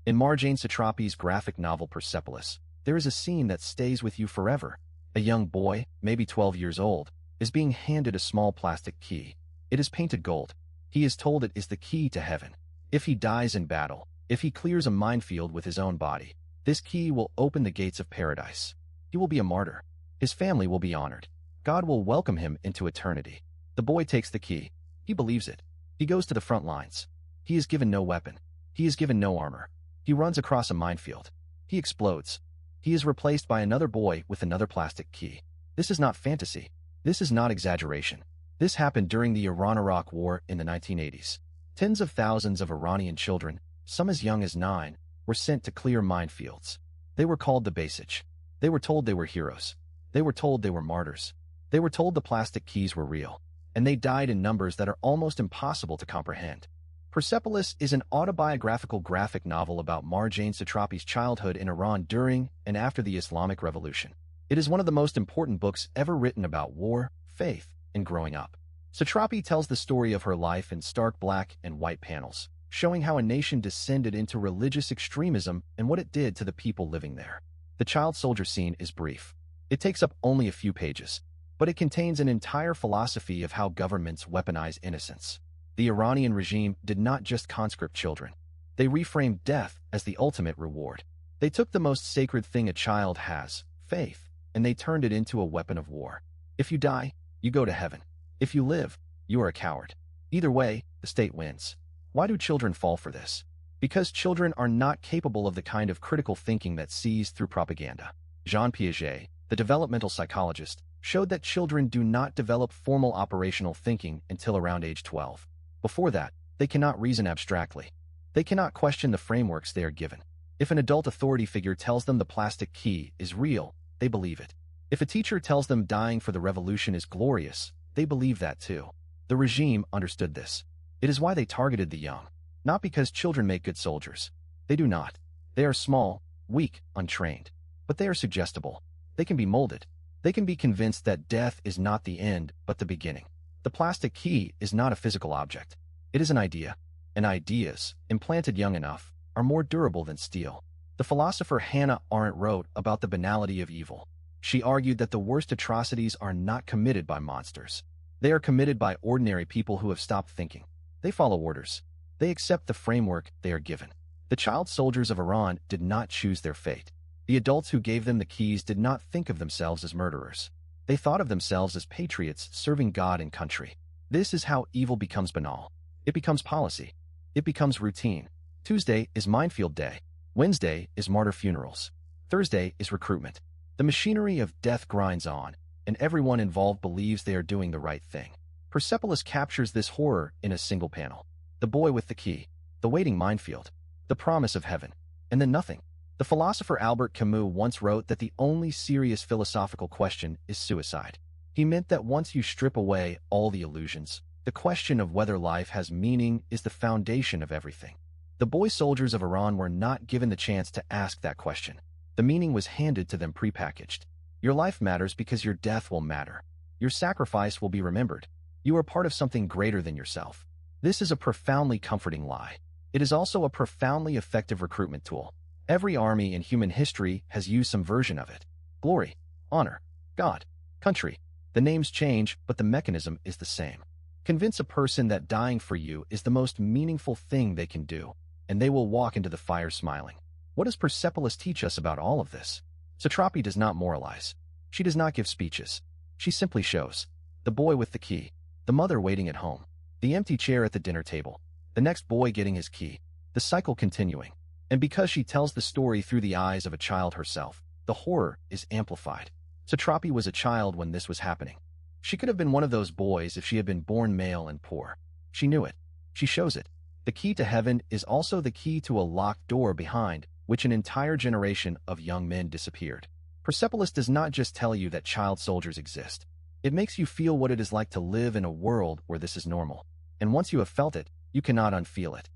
In Marjane Satrapi's graphic novel Persepolis, there is a scene that stays with you forever. A young boy, maybe 12 years old, is being handed a small plastic key. It is painted gold. He is told it is the key to heaven. If he dies in battle, if he clears a minefield with his own body, this key will open the gates of paradise. He will be a martyr. His family will be honored. God will welcome him into eternity. The boy takes the key. He believes it. He goes to the front lines. He is given no weapon. He is given no armor. He runs across a minefield. He explodes. He is replaced by another boy with another plastic key. This is not fantasy. This is not exaggeration. This happened during the Iran-Iraq War in the 1980s. Tens of thousands of Iranian children, some as young as 9, were sent to clear minefields. They were called the Basij. They were told they were heroes. They were told they were martyrs. They were told the plastic keys were real. And they died in numbers that are almost impossible to comprehend. Persepolis is an autobiographical graphic novel about Marjane Satrapi's childhood in Iran during and after the Islamic Revolution. It is one of the most important books ever written about war, faith, and growing up. Satrapi tells the story of her life in stark black and white panels, showing how a nation descended into religious extremism and what it did to the people living there. The child soldier scene is brief. It takes up only a few pages, but it contains an entire philosophy of how governments weaponize innocence. The Iranian regime did not just conscript children. They reframed death as the ultimate reward. They took the most sacred thing a child has, faith, and they turned it into a weapon of war. If you die, you go to heaven. If you live, you are a coward. Either way, the state wins. Why do children fall for this? Because children are not capable of the kind of critical thinking that sees through propaganda. Jean Piaget, the developmental psychologist, showed that children do not develop formal operational thinking until around age 12. Before that, they cannot reason abstractly. They cannot question the frameworks they are given. If an adult authority figure tells them the plastic key is real, they believe it. If a teacher tells them dying for the revolution is glorious, they believe that too. The regime understood this. It is why they targeted the young. Not because children make good soldiers. They do not. They are small, weak, untrained. But they are suggestible. They can be molded. They can be convinced that death is not the end, but the beginning. The plastic key is not a physical object. It is an idea. And ideas, implanted young enough, are more durable than steel. The philosopher Hannah Arendt wrote about the banality of evil. She argued that the worst atrocities are not committed by monsters. They are committed by ordinary people who have stopped thinking. They follow orders. They accept the framework they are given. The child soldiers of Iran did not choose their fate. The adults who gave them the keys did not think of themselves as murderers. They thought of themselves as patriots serving God and country. This is how evil becomes banal. It becomes policy. It becomes routine. Tuesday is minefield day. Wednesday is martyr funerals. Thursday is recruitment. The machinery of death grinds on, and everyone involved believes they are doing the right thing. Persepolis captures this horror in a single panel. The boy with the key, the waiting minefield, the promise of heaven, and then nothing. The philosopher Albert Camus once wrote that the only serious philosophical question is suicide. He meant that once you strip away all the illusions, the question of whether life has meaning is the foundation of everything. The boy soldiers of Iran were not given the chance to ask that question. The meaning was handed to them prepackaged. Your life matters because your death will matter. Your sacrifice will be remembered. You are part of something greater than yourself. This is a profoundly comforting lie. It is also a profoundly effective recruitment tool. Every army in human history has used some version of it. Glory, honor, God, country. The names change, but the mechanism is the same. Convince a person that dying for you is the most meaningful thing they can do, and they will walk into the fire smiling. What does Persepolis teach us about all of this? Satrapi does not moralize. She does not give speeches. She simply shows. The boy with the key. The mother waiting at home. The empty chair at the dinner table. The next boy getting his key. The cycle continuing. And because she tells the story through the eyes of a child herself, the horror is amplified. Satrapi was a child when this was happening. She could have been one of those boys if she had been born male and poor. She knew it. She shows it. The key to heaven is also the key to a locked door behind which an entire generation of young men disappeared. Persepolis does not just tell you that child soldiers exist. It makes you feel what it is like to live in a world where this is normal. And once you have felt it, you cannot unfeel it.